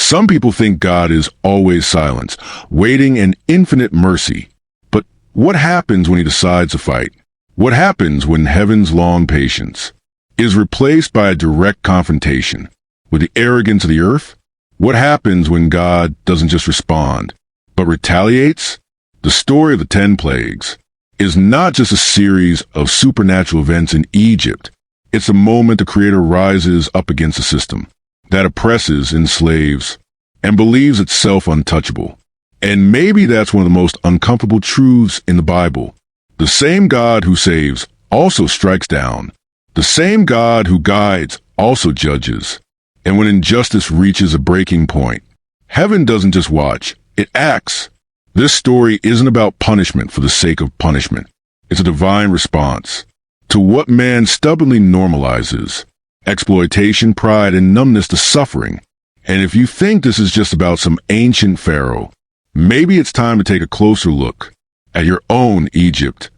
Some people think God is always silent, waiting in infinite mercy. But what happens when he decides to fight? What happens when heaven's long patience is replaced by a direct confrontation with the arrogance of the earth? What happens when God doesn't just respond, but retaliates? The story of the 10 plagues is not just a series of supernatural events in Egypt. It's a moment the Creator rises up against a system that oppresses, enslaves, and believes itself untouchable. And maybe that's one of the most uncomfortable truths in the Bible. The same God who saves also strikes down. The same God who guides also judges. And when injustice reaches a breaking point, heaven doesn't just watch, it acts. This story isn't about punishment for the sake of punishment. It's a divine response to what man stubbornly normalizes: exploitation, pride, and numbness to suffering. And if you think this is just about some ancient Pharaoh, maybe it's time to take a closer look at your own Egypt.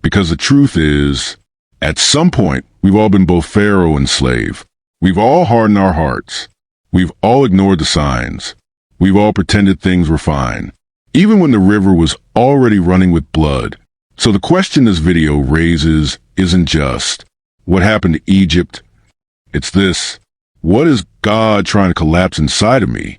Because the truth is, at some point, we've all been both Pharaoh and slave. We've all hardened our hearts. We've all ignored the signs. We've all pretended things were fine, even when the river was already running with blood. So the question this video raises isn't just, what happened to Egypt? It's this: what is God trying to collapse inside of me?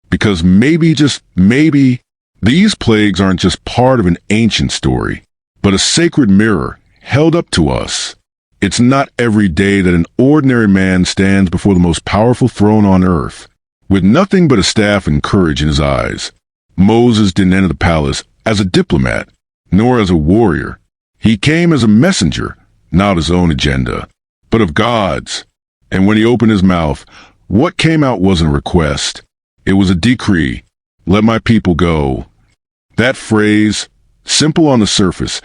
Because maybe, just maybe, these plagues aren't just part of an ancient story, but a sacred mirror held up to us. It's not every day that an ordinary man stands before the most powerful throne on earth, with nothing but a staff and courage in his eyes. Moses didn't enter the palace as a diplomat, nor as a warrior. He came as a messenger, not his own agenda, but of God's. And when he opened his mouth, what came out wasn't a request. It was a decree. Let my people go. That phrase, simple on the surface,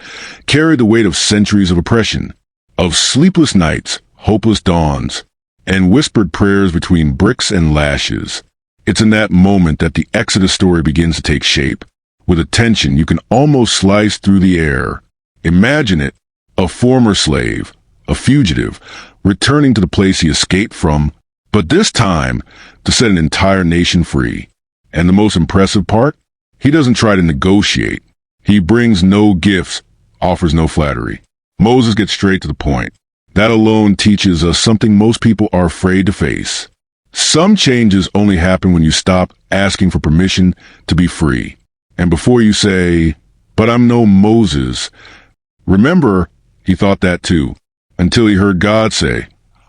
carried the weight of centuries of oppression, of sleepless nights, hopeless dawns, and whispered prayers between bricks and lashes. It's in that moment that the Exodus story begins to take shape, with a tension you can almost slice through the air. Imagine it: a former slave, a fugitive, returning to the place he escaped from, but this time to set an entire nation free. And the most impressive part? He doesn't try to negotiate. He brings no gifts, offers no flattery. Moses gets straight to the point. That alone teaches us something most people are afraid to face. Some changes only happen when you stop asking for permission to be free. And before you say, "But I'm no Moses," remember, he thought that too, until he heard God say,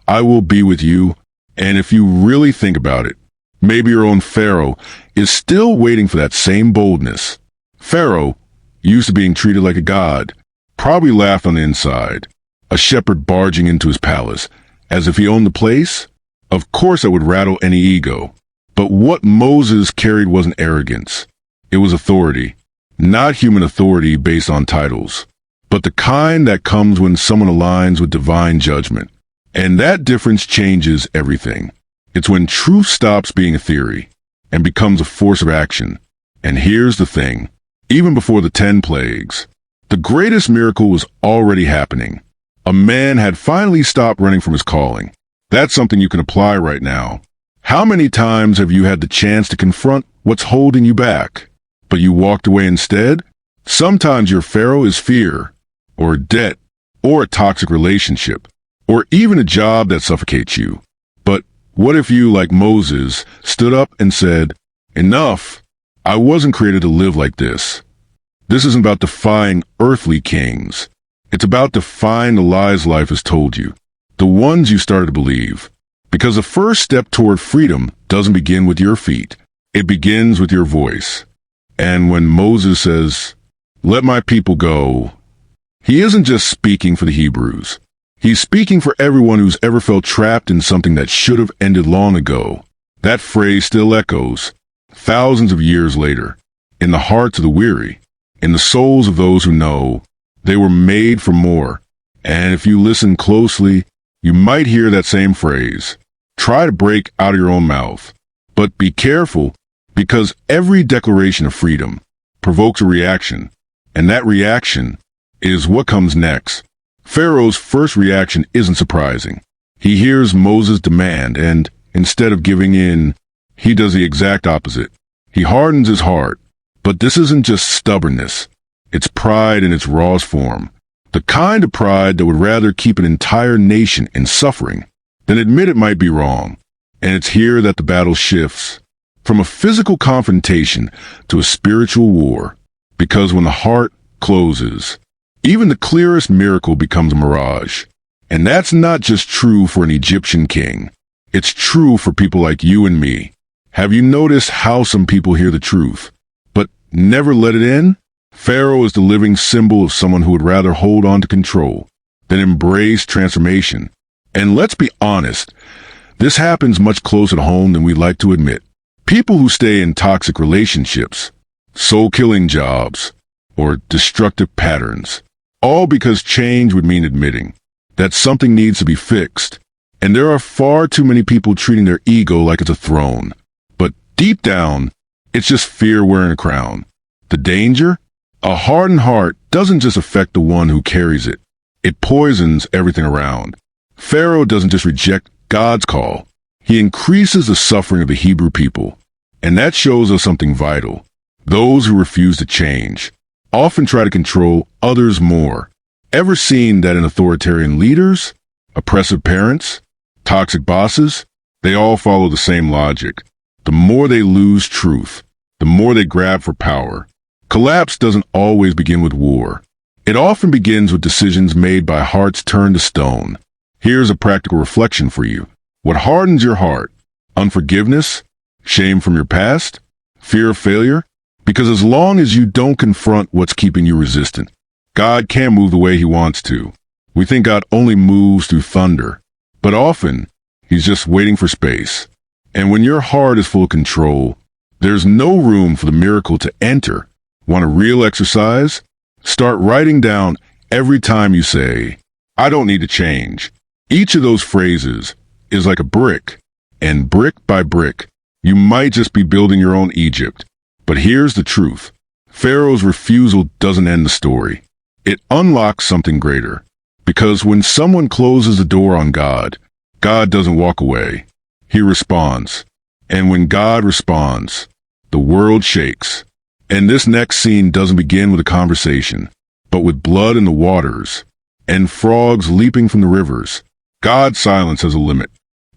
"I will be with you." And if you really think about it, maybe your own Pharaoh is still waiting for that same boldness. Pharaoh, used to being treated like a god, probably laughed on the inside. A shepherd barging into his palace, as if he owned the place? Of course that would rattle any ego. But what Moses carried wasn't arrogance. It was authority. Not human authority based on titles, but the kind that comes when someone aligns with divine judgment. And that difference changes everything. It's when truth stops being a theory and becomes a force of action. And here's the thing: even before the 10 plagues, the greatest miracle was already happening. A man had finally stopped running from his calling. That's something you can apply right now. How many times have you had the chance to confront what's holding you back, but you walked away instead? Sometimes your Pharaoh is fear, or debt, or a toxic relationship, or even a job that suffocates you. But what if you, like Moses, stood up and said, "Enough! I wasn't created to live like this." This isn't about defying earthly kings. It's about defying the lies life has told you, the ones you started to believe. Because the first step toward freedom doesn't begin with your feet. It begins with your voice. And when Moses says, "Let my people go," he isn't just speaking for the Hebrews. He's speaking for everyone who's ever felt trapped in something that should have ended long ago. That phrase still echoes, thousands of years later, in the hearts of the weary, in the souls of those who know they were made for more. And if you listen closely, you might hear that same phrase. Try to break out of your own mouth. But be careful, because every declaration of freedom provokes a reaction, and that reaction is what comes next. Pharaoh's first reaction isn't surprising. He hears Moses' demand, and instead of giving in, He does the exact opposite. He hardens his heart. But this isn't just stubbornness. It's pride in its rawest form. The kind of pride that would rather keep an entire nation in suffering than admit it might be wrong. And it's here that the battle shifts from a physical confrontation to a spiritual war. Because when the heart closes, even the clearest miracle becomes a mirage. And that's not just true for an Egyptian king. It's true for people like you and me. Have you noticed how some people hear the truth, but never let it in? Pharaoh is the living symbol of someone who would rather hold on to control than embrace transformation. And let's be honest, this happens much closer to home than we'd like to admit. People who stay in toxic relationships, soul-killing jobs, or destructive patterns, all because change would mean admitting that something needs to be fixed. And there are far too many people treating their ego like it's a throne. But deep down, it's just fear wearing a crown. The danger? A hardened heart doesn't just affect the one who carries it. It poisons everything around. Pharaoh doesn't just reject God's call. He increases the suffering of the Hebrew people. And that shows us something vital. Those who refuse to change often try to control others more. Ever seen that in authoritarian leaders, oppressive parents, toxic bosses? They all follow the same logic. The more they lose truth, the more they grab for power. Collapse doesn't always begin with war. It often begins with decisions made by hearts turned to stone. Here's a practical reflection for you. What hardens your heart? Unforgiveness? Shame from your past? Fear of failure? Because as long as you don't confront what's keeping you resistant, God can't move the way he wants to. We think God only moves through thunder, but often he's just waiting for space. And when your heart is full of control, there's no room for the miracle to enter. Want a real exercise? Start writing down every time you say, I don't need to change. Each of those phrases is like a brick, and brick by brick, you might just be building your own Egypt. But here's the truth. Pharaoh's refusal doesn't end the story. It unlocks something greater. Because when someone closes the door on God, God doesn't walk away. He responds. And when God responds, the world shakes. And this next scene doesn't begin with a conversation, but with blood in the waters and frogs leaping from the rivers. God's silence has a limit.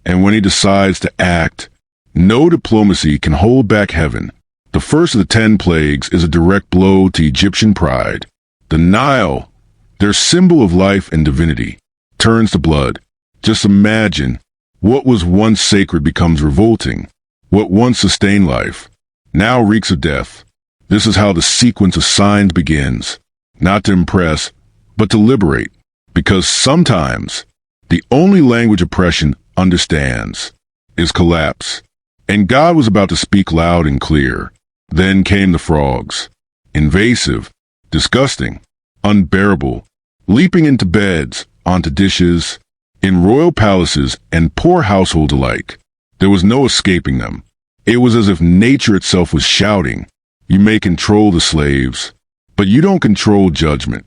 And when he decides to act, no diplomacy can hold back heaven. The first of the 10 plagues is a direct blow to Egyptian pride. The Nile, their symbol of life and divinity, turns to blood. Just imagine, what was once sacred becomes revolting. What once sustained life now reeks of death. This is how the sequence of signs begins. Not to impress, but to liberate. Because sometimes, the only language oppression understands is collapse. And God was about to speak loud and clear. Then came the frogs. Invasive, disgusting, unbearable, leaping into beds, onto dishes, in royal palaces and poor households alike. There was no escaping them. It was as if nature itself was shouting, you may control the slaves, but you don't control judgment.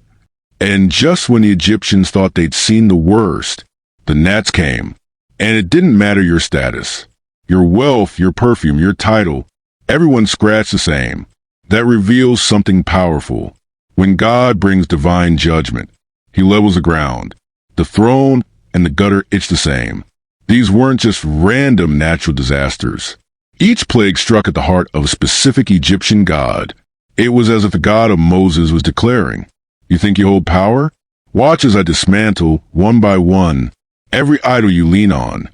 And just when the Egyptians thought they'd seen the worst, the gnats came. And it didn't matter your status, your wealth, your perfume, your title. Everyone scratched the same. That reveals something powerful. When God brings divine judgment, he levels the ground. The throne and the gutter itch the same. These weren't just random natural disasters. Each plague struck at the heart of a specific Egyptian god. It was as if the God of Moses was declaring, you think you hold power? Watch as I dismantle, one by one, every idol you lean on.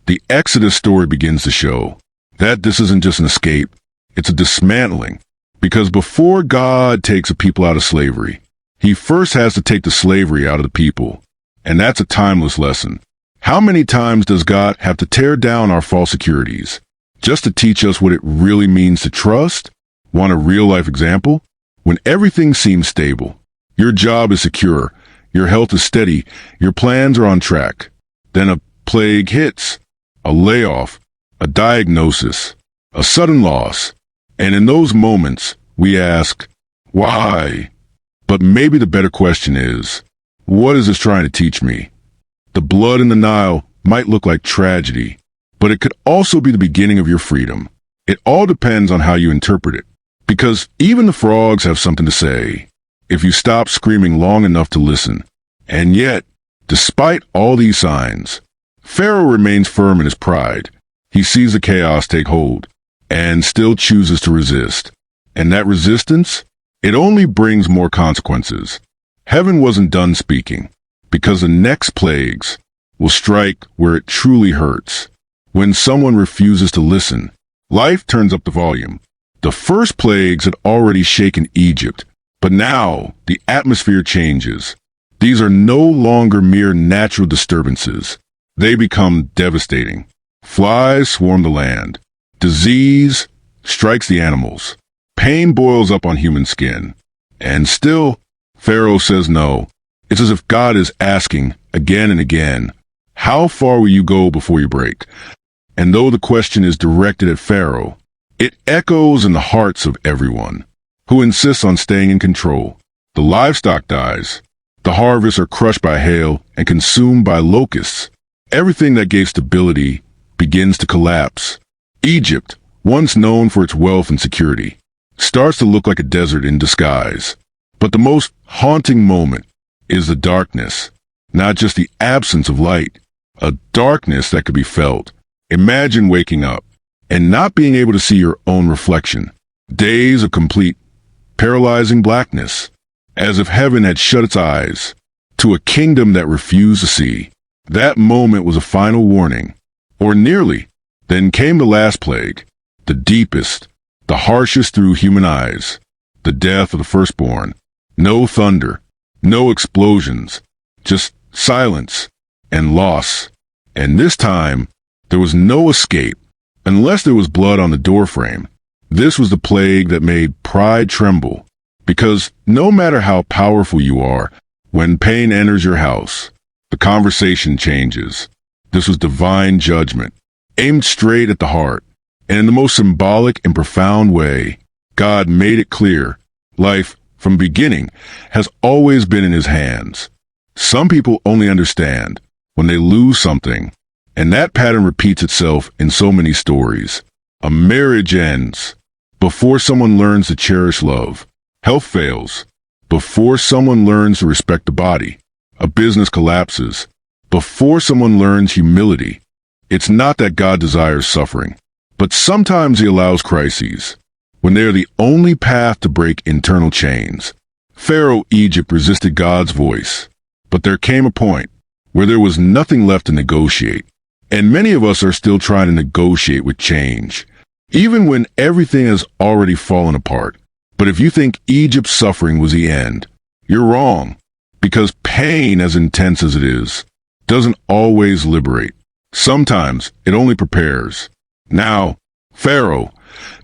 The Exodus story begins to show that this isn't just an escape, it's a dismantling. Because before God takes a people out of slavery, he first has to take the slavery out of the people. And that's a timeless lesson. How many times does God have to tear down our false securities just to teach us what it really means to trust? Want a real-life example? When everything seems stable, your job is secure, your health is steady, your plans are on track. Then a plague hits, a layoff, a diagnosis, a sudden loss. And in those moments, we ask, why? But maybe the better question is, what is this trying to teach me? The blood in the Nile might look like tragedy, but it could also be the beginning of your freedom. It all depends on how you interpret it, because even the frogs have something to say if you stop screaming long enough to listen. And yet, despite all these signs, Pharaoh remains firm in his pride. He sees the chaos take hold and still chooses to resist. And that resistance, it only brings more consequences. Heaven wasn't done speaking, because the next plagues will strike where it truly hurts. When someone refuses to listen, life turns up the volume. The first plagues had already shaken Egypt, but now the atmosphere changes. These are no longer mere natural disturbances. They become devastating. Flies swarm the land. Disease strikes the animals. Pain boils up on human skin. And still, Pharaoh says no. It's as if God is asking again and again, how far will you go before you break? And though the question is directed at Pharaoh, it echoes in the hearts of everyone who insists on staying in control. The livestock dies. The harvests are crushed by hail and consumed by locusts. Everything that gave stability begins to collapse. Egypt, once known for its wealth and security, starts to look like a desert in disguise. But the most haunting moment is the darkness, not just the absence of light, a darkness that could be felt. Imagine waking up and not being able to see your own reflection. Days of complete, paralyzing blackness, as if heaven had shut its eyes to a kingdom that refused to see. That moment was a final warning, or nearly. Then came the last plague, the deepest, the harshest through human eyes, the death of the firstborn. No thunder, no explosions, just silence and loss. And this time, there was no escape, unless there was blood on the doorframe. This was the plague that made pride tremble, because no matter how powerful you are, when pain enters your house, the conversation changes. This was divine judgment, aimed straight at the heart, and in the most symbolic and profound way, God made it clear, life, from beginning, has always been in his hands. Some people only understand when they lose something, and that pattern repeats itself in so many stories. A marriage ends before someone learns to cherish love. Health fails before someone learns to respect the body. A business collapses before someone learns humility. It's not that God desires suffering, but sometimes he allows crises when they are the only path to break internal chains. Pharaoh Egypt resisted God's voice, but there came a point where there was nothing left to negotiate. And many of us are still trying to negotiate with change, even when everything has already fallen apart. But if you think Egypt's suffering was the end, you're wrong, because pain, as intense as it is, doesn't always liberate. Sometimes it only prepares. Now, Pharaoh,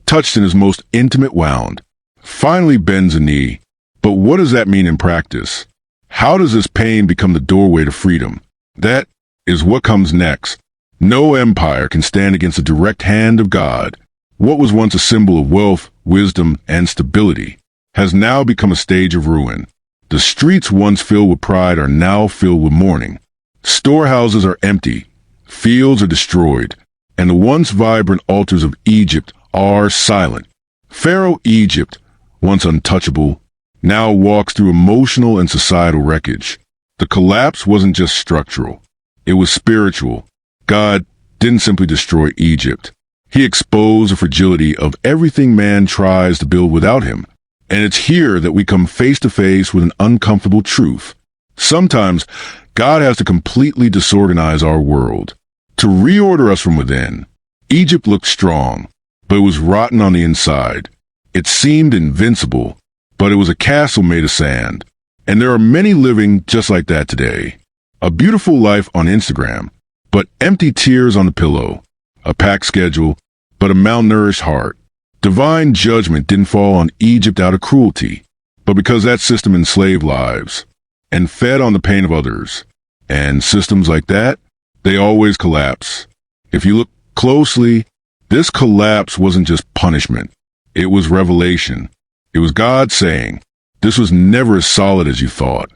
touched in his most intimate wound, finally bends a knee. But what does that mean in practice? How does this pain become the doorway to freedom? That is what comes next. No empire can stand against the direct hand of God. What was once a symbol of wealth, wisdom, and stability has now become a stage of ruin. The streets once filled with pride are now filled with mourning. Storehouses are empty, fields are destroyed, and the once vibrant altars of Egypt are silent. Pharaoh Egypt, once untouchable, now walks through emotional and societal wreckage. The collapse wasn't just structural, it was spiritual. God didn't simply destroy Egypt. He exposed the fragility of everything man tries to build without him. And it's here that we come face to face with an uncomfortable truth. Sometimes God has to completely disorganize our world to reorder us from within. Egypt looked strong, but it was rotten on the inside. It seemed invincible, but it was a castle made of sand. And there are many living just like that today. A beautiful life on Instagram, but empty tears on the pillow. A packed schedule, but a malnourished heart. Divine judgment didn't fall on Egypt out of cruelty, but because that system enslaved lives and fed on the pain of others. And systems like that, they always collapse. If you look closely, this collapse wasn't just punishment. It was revelation. It was God saying, this was never as solid as you thought.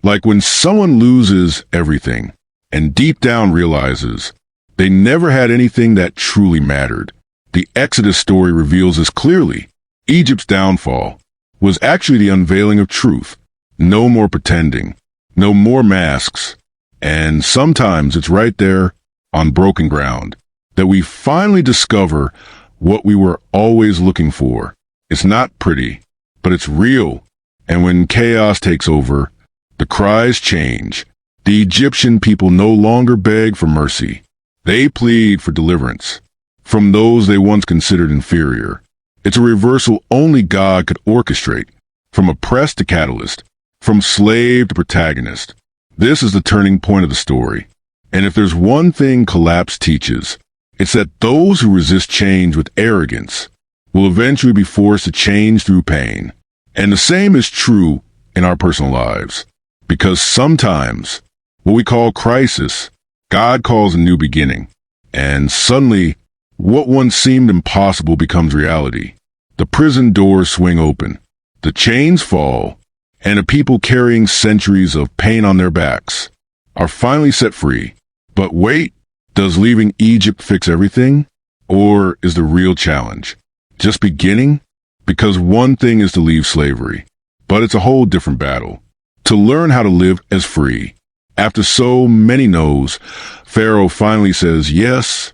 Like when someone loses everything and deep down realizes, They never had anything that truly mattered. The Exodus story reveals this clearly. Egypt's downfall was actually the unveiling of truth. No more pretending. No more masks. And sometimes it's right there on broken ground that we finally discover what we were always looking for. It's not pretty, but it's real. And when chaos takes over, the cries change. The Egyptian people no longer beg for mercy. They plead for deliverance from those they once considered inferior. It's a reversal only God could orchestrate, from oppressed to catalyst, from slave to protagonist. This is the turning point of the story. And if there's one thing collapse teaches, it's that those who resist change with arrogance will eventually be forced to change through pain. And the same is true in our personal lives. Because sometimes, what we call crisis, God calls a new beginning. And suddenly, what once seemed impossible becomes reality. The prison doors swing open, the chains fall, and the people carrying centuries of pain on their backs are finally set free. But wait, does leaving Egypt fix everything? Or is the real challenge just beginning? Because one thing is to leave slavery, but it's a whole different battle. To learn how to live as free. After so many no's, Pharaoh finally says yes,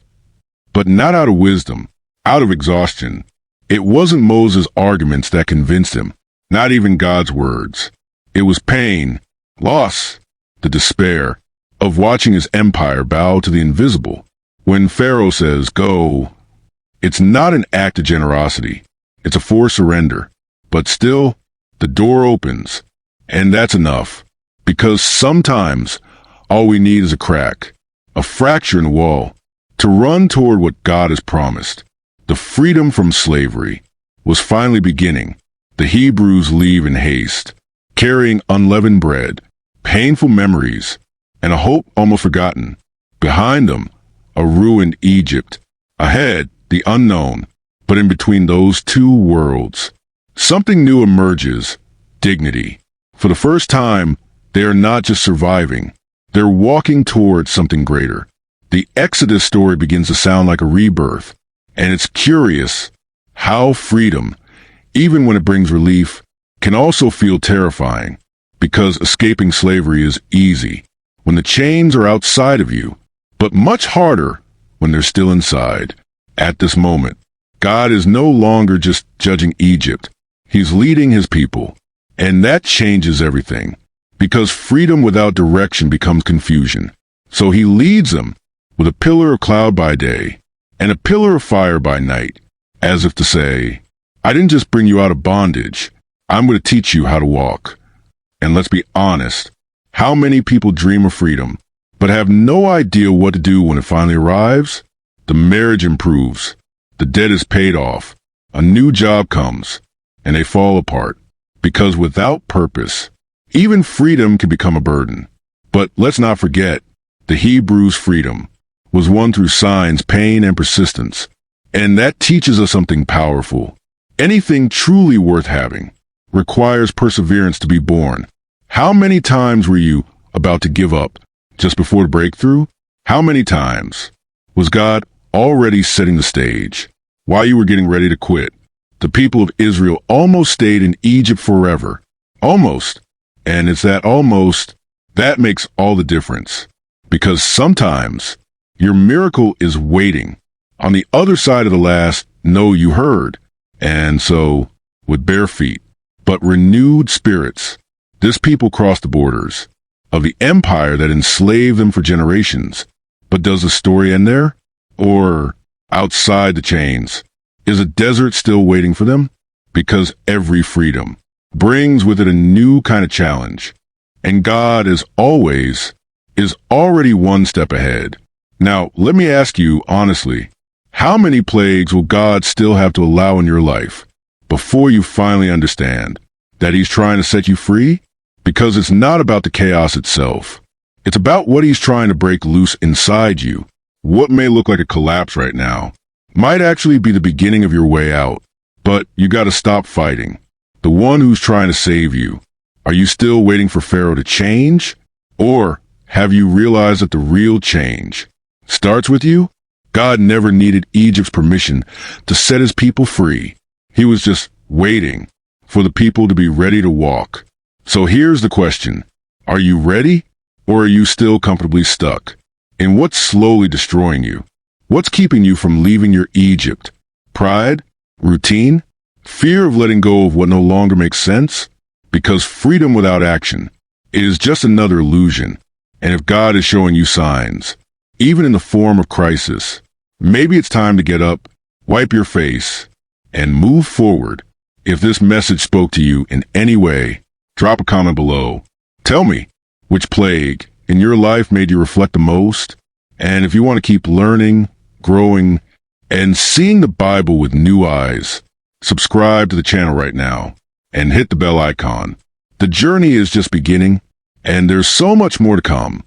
but not out of wisdom, out of exhaustion. It wasn't Moses' arguments that convinced him, not even God's words. It was pain, loss, the despair of watching his empire bow to the invisible. When Pharaoh says, go, it's not an act of generosity. It's a forced surrender. But still, the door opens. And that's enough. Because sometimes, all we need is a crack, a fracture in the wall, to run toward what God has promised. The freedom from slavery was finally beginning. The Hebrews leave in haste, carrying unleavened bread, painful memories, and a hope almost forgotten. Behind them, a ruined Egypt. Ahead, the unknown. But in between those two worlds, something new emerges, dignity. For the first time, they are not just surviving. They're walking towards something greater. The Exodus story begins to sound like a rebirth. And it's curious how freedom, even when it brings relief, can also feel terrifying. Because escaping slavery is easy when the chains are outside of you, but much harder when they're still inside. At this moment, God is no longer just judging Egypt. He's leading his people. And that changes everything. Because freedom without direction becomes confusion. So he leads them with a pillar of cloud by day and a pillar of fire by night, as if to say, I didn't just bring you out of bondage. I'm going to teach you how to walk. And let's be honest, how many people dream of freedom, but have no idea what to do when it finally arrives? The marriage improves. The debt is paid off. A new job comes, and they fall apart. Because without purpose, even freedom can become a burden. But let's not forget, the Hebrews' freedom was won through signs, pain, and persistence. And that teaches us something powerful. Anything truly worth having requires perseverance to be born. How many times were you about to give up just before the breakthrough? How many times was God already setting the stage while you were getting ready to quit? The people of Israel almost stayed in Egypt forever. Almost. And it's that almost that makes all the difference. Because sometimes your miracle is waiting on the other side of the last no you heard. And so, with bare feet, but renewed spirits, this people crossed the borders of the empire that enslaved them for generations. But does the story end there? Or outside the chains? Is a desert still waiting for them? Because every freedom brings with it a new kind of challenge. And God, as always, is already one step ahead. Now, let me ask you honestly, how many plagues will God still have to allow in your life before you finally understand that he's trying to set you free? Because it's not about the chaos itself. It's about what he's trying to break loose inside you. What may look like a collapse right now might actually be the beginning of your way out. But you gotta stop fighting the one who's trying to save you. Are you still waiting for Pharaoh to change? Or have you realized that the real change Starts with you? God never needed Egypt's permission to set his people free. He was just waiting for the people to be ready to walk. So here's the question. Are you ready, or are you still comfortably stuck? And what's slowly destroying you? What's keeping you from leaving your Egypt? Pride? Routine? Fear of letting go of what no longer makes sense? Because freedom without action is just another illusion. And if God is showing you signs, even in the form of crisis, maybe it's time to get up, wipe your face, and move forward. If this message spoke to you in any way, drop a comment below. Tell me which plague in your life made you reflect the most. And if you want to keep learning, growing, and seeing the Bible with new eyes, subscribe to the channel right now and hit the bell icon. The journey is just beginning, and there's so much more to come.